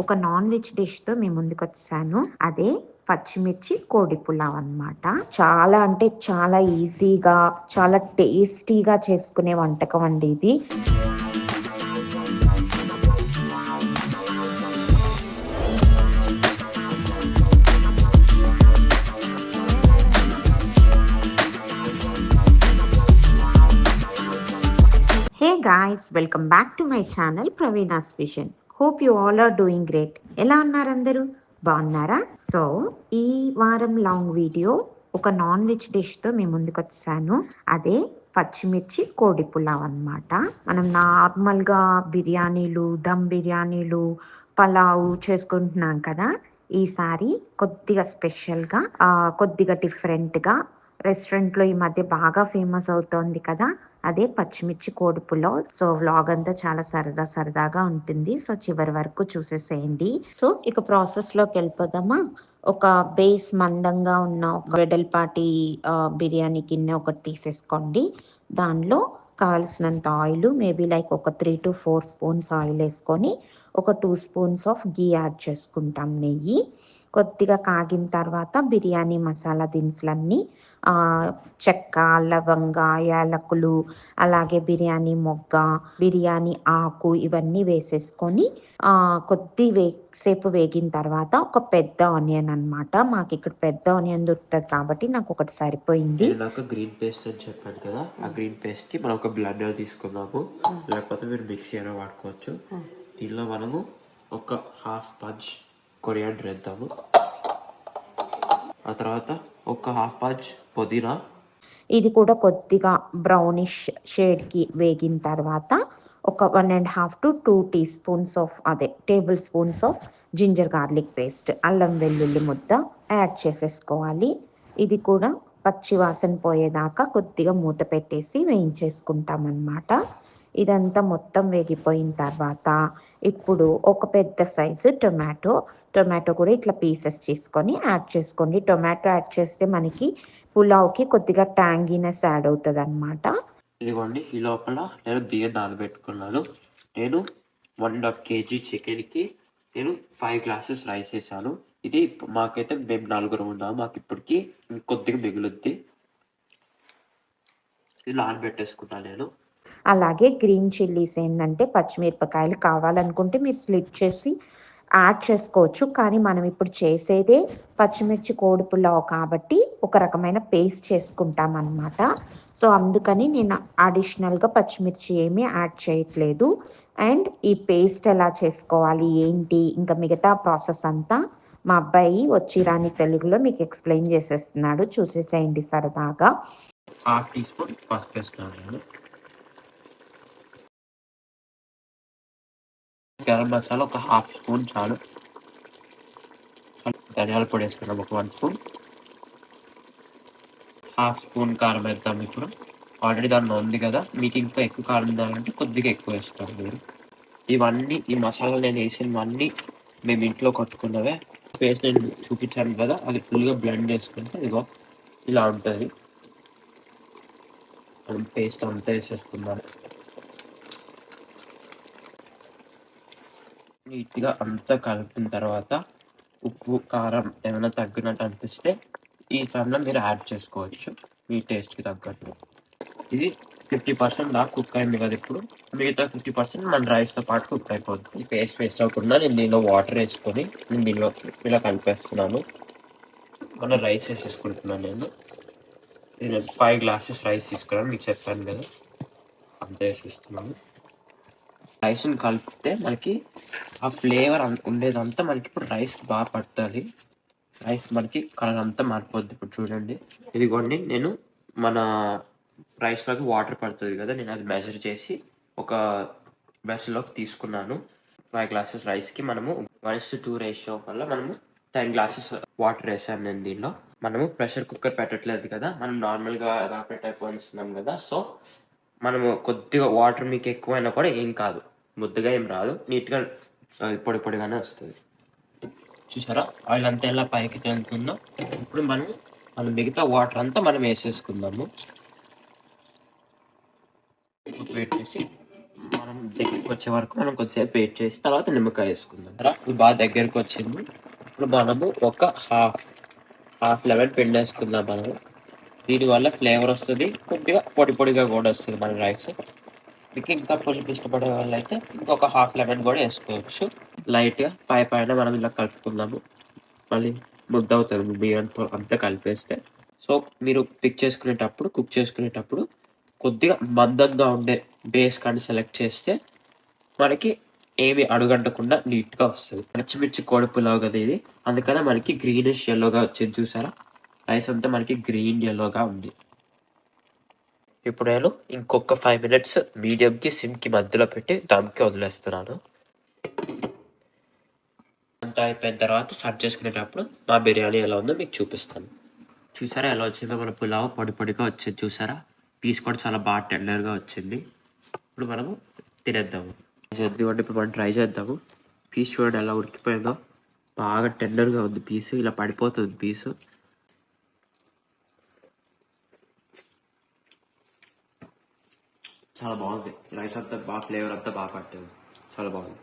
ఒక non veg డిష్తో మీ ముందుకు వచ్చాను. అదే పచ్చిమిర్చి కోడి పులావ్ అన్నమాట. చాలా అంటే చాలా ఈజీగా, చాలా టేస్టీగా చేసుకునే వంటకం అండి ఇది. Hey guys, welcome back to my channel Praveena's vision. Hope you all are doing great. ఎలా ఉన్నారు అందరూ? బాగున్నారా? సో ఈ వారం లాంగ్ వీడియో ఒక నాన్ వెజ్ డిష్తో మీ ముందుకు వచ్చాను. అదే పచ్చిమిర్చి కోడి పులావ్ అన్నమాట. మనం నార్మల్గా బిర్యానీలు, దమ్ బిర్యానీలు, పలావ్ చేసుకుంటున్నాం కదా. ఈసారి కొద్దిగా స్పెషల్గా, కొద్దిగా డిఫరెంట్గా, రెస్టారెంట్లో ఈ మధ్య బాగా ఫేమస్ అవుతోంది కదా, అదే పచ్చిమిర్చి కోడి పులావ్. సో వ్లాగ్ అంతా చాలా సరదాగా ఉంటుంది. సో చివరి వరకు చూసేసేయండి. సో ఇక ప్రాసెస్ లోకి వెళ్ళిపోదామా. ఒక బేస్ మందంగా ఉన్న ఒక వెడల్పాటి బిర్యానీ గిన్నె ఒకటి తీసేసుకోండి. దానిలో కావలసినంత ఆయిల్, మేబీ లైక్ ఒక 3 to 4 స్పూన్స్ ఆయిల్ వేసుకొని ఒక 2 స్పూన్స్ ఆఫ్ గీ యాడ్ చేసుకుంటాం, నెయ్యి. కొద్దిగా కాగిన తర్వాత బిర్యానీ మసాలా దినుసులన్నీ, చెక్క, లవంగ, యాలకులు, అలాగే బిర్యానీ మొగ్గ, బిర్యానీ ఆకు, ఇవన్నీ వేసేసుకొని సేపు వేగిన తర్వాత ఒక పెద్ద ఆనియన్ అన్నమాట. మాకు ఇక్కడ పెద్ద ఆనియన్ దొరుకుతుంది కాబట్టి నాకు ఒకటి సరిపోయింది. నాకు గ్రీన్ పేస్ట్ అని చెప్పాను కదా, ఆ గ్రీన్ పేస్ట్ కి మనం ఒక బ్లెండర్ తీసుకున్నాము, లేకపోతే మీరు మిక్సీ అయినా వాడుకోవచ్చు. దీనిలో మనము ఒక హాఫ్ పంచ్ కొరియాండర్ వేద్దాము. ఆ తర్వాత ఒక హాఫ్ పంచ్ పుదీనా. ఇది కూడా కొద్దిగా బ్రౌనిష్ షేడ్కి వేగిన తర్వాత ఒక 1.5 to 2 teaspoons of tablespoons of ginger garlic paste, అల్లం వెల్లుల్లి ముద్ద యాడ్ చేసేసుకోవాలి. ఇది కూడా పచ్చి వాసన పోయేదాకా కొద్దిగా మూత పెట్టేసి వేయించేసుకుంటాం అన్నమాట. ఇదంతా మొత్తం వేగిపోయిన తర్వాత ఇప్పుడు ఒక పెద్ద సైజు టొమాటో కూడా ఇట్లా పీసెస్ చేసుకొని యాడ్ చేసుకోండి. టొమాటో యాడ్ చేస్తే మనకి పులావ్కి కొద్దిగా ట్యాంగీనెస్ యాడ్ అవుతుంది అన్నమాట. ఇదిగోండి, ఈ లోపల నేను బియ్యం నానబెట్టుకున్నాను. నేను 1.5 kg చికెన్కి నేను 5 glasses రైస్ వేసాను. ఇది మాకైతే మేము 4 ఉన్నాము, మాకు ఇప్పటికి కొద్దిగా మిగులుద్ది. ఇది నానబెట్టేసుకున్నాను నేను. అలాగే గ్రీన్ చిల్లీస్ ఏంటంటే పచ్చిమిరపకాయలు కావాలనుకుంటే మీరు స్లిట్ చేసి యాడ్ చేసుకోవచ్చు. కానీ మనం ఇప్పుడు చేసేదే పచ్చిమిర్చి కోడి పులావ్ కాబట్టి ఒక రకమైన పేస్ట్ చేసుకుంటాం అన్నమాట. సో అందుకని నేను అడిషనల్గా పచ్చిమిర్చి ఏమీ యాడ్ చేయట్లేదు. అండ్ ఈ పేస్ట్ ఎలా చేసుకోవాలి ఏంటి, ఇంకా మిగతా ప్రాసెస్ అంతా మా అబ్బాయి వచ్చి రాని తెలుగులో మీకు ఎక్స్ప్లెయిన్ చేసేస్తున్నాడు, చూసేసేయండి సరదాగా. హాఫ్ టీ స్పూన్ పసుపు వేస్తున్నాను. గరం మసాలా ఒక హాఫ్ స్పూన్ చాలు. ధనియాల పొడి వేసుకున్నాం ఒక 1 స్పూన్. హాఫ్ స్పూన్ కారం వేద్దాం. ఇప్పుడు ఆల్రెడీ దానిలో ఉంది కదా, మీకు ఇంకా ఎక్కువ కారం ఉండాలంటే కొద్దిగా ఎక్కువ వేసుకోండి మీరు. ఇవన్నీ ఈ మసాలా నేను వేసినవన్నీ మేము ఇంట్లో కట్టుకున్నవే. పేస్ట్ నేను చూపించాను కదా, అది ఫుల్గా బ్లెండ్ చేసుకుంటే ఇదిగో ఇలా ఉంటుంది. మనం పేస్ట్ అంతా వేసేసుకున్నాను. నీట్గా అంతా కలిపిన తర్వాత ఉప్పు కారం ఏమైనా తగ్గినట్టు అనిపిస్తే ఈ టైంలో మీరు యాడ్ చేసుకోవచ్చు మీ టేస్ట్కి తగ్గట్టు. ఇది 50% దాకా కుక్ అయింది కదా. ఇప్పుడు మిగతా 50% మన రైస్తో పాటు కుక్ అయిపోద్ది. ఈ పేస్ట్ అవ్వకుండా నేను దీనిలో వాటర్ వేసుకొని నేను దీనిలో ఇలా కలిపేస్తున్నాను. మన రైస్ వేసేసుకుంటున్నాను. నేను 5 glasses రైస్ తీసుకున్నాను, మీకు చెప్పాను కదా, అంత వేసేస్తున్నాను. రైస్ని కలిపితే మనకి ఆ ఫ్లేవర్ ఉండేదంతా మనకి ఇప్పుడు రైస్కి బాగా పట్టాలి. రైస్ మనకి కలర్ అంతా మారిపోద్ది. ఇప్పుడు చూడండి, ఇదిగోండి, నేను మన రైస్లోకి వాటర్ పడుతుంది కదా, నేను అది మెజర్ చేసి ఒక వెసల్లోకి తీసుకున్నాను. 5 glasses రైస్కి మనము 1:2 రేషియో వల్ల మనము 10 glasses వాటర్ వేసాను నేను దీనిలో. మనము ప్రెషర్ కుక్కర్ పెట్టట్లేదు కదా, మనం నార్మల్గా ఎవాపరేట్ అయిపోయిస్తున్నాం కదా. సో మనము కొద్దిగా వాటర్ మీకు ఎక్కువైనా కూడా ఏం కాదు, ముద్దగా ఏం రాదు, నీట్గా పొడి పొడిగానే వస్తుంది. చూసారా ఆయిల్ అంతా ఎలా పైకి తేలుతుందో. ఇప్పుడు మనం మిగతా వాటర్ అంతా మనం వేసేసుకుందాము. వెయిట్ చేసి మనం దగ్గరికి వచ్చే వరకు మనం కొద్దిసేపు వెయిట్ చేసి తర్వాత నిమ్మకాయ వేసుకుందాం. ఇది బాగా దగ్గరికి వచ్చింది. ఇప్పుడు మనము ఒక హాఫ్ లెమన్ పిండి వేసుకుందాం. మనము దీనివల్ల ఫ్లేవర్ వస్తుంది, కొద్దిగా పొడి పొడిగా కూడా వస్తుంది మన రైస్. మీకు ఇంకా పులుపు ఇష్టపడే వాళ్ళు అయితే ఇంకొక హాఫ్ లెమన్ కూడా వేసుకోవచ్చు. లైట్గా పైన మనం ఇలా కలుపుకుందాము. మళ్ళీ ముద్ద అవుతుంది బియ్యంతో అంతా కలిపేస్తే. సో మీరు కుక్ చేసుకునేటప్పుడు కొద్దిగా మందంగా ఉండే బేస్ కానీ సెలెక్ట్ చేస్తే మనకి ఏమి అడుగంటకుండా నీట్గా వస్తుంది. పచ్చిమిర్చి కోడి పులావ్ కదా ఇది, అందుకనే మనకి గ్రీనిష్ ఎల్లోగా వచ్చింది. చూసారా, రైస్ అంతా మనకి గ్రీన్ ఎల్లోగా ఉంది. ఇప్పుడు నేను ఇంకొక 5 minutes మీడియంకి సిమ్కి మధ్యలో పెట్టి దమ్కి వదిలేస్తున్నాను. అంతా అయిపోయిన తర్వాత సర్వ్ చేసుకునేటప్పుడు మా బిర్యానీ ఎలా ఉందో మీకు చూపిస్తాను. చూసారా ఎలా వచ్చిందో మన పులావ్, పొడి పొడిగా వచ్చింది. చూసారా, పీస్ కూడా చాలా బాగా టెండర్గా వచ్చింది. ఇప్పుడు మనము తినేద్దాము. ఇప్పుడు మనం ట్రై చేద్దాము. పీస్ చూడండి ఎలా ఉడికిపోయిందో, బాగా టెండర్గా ఉంది పీసు, ఇలా పడిపోతుంది పీసు. చాలా బాగుంది. రైస్ అంతా బాగా ఫ్లేవర్ అంతా బాగా పట్టింది, చాలా బాగుంది.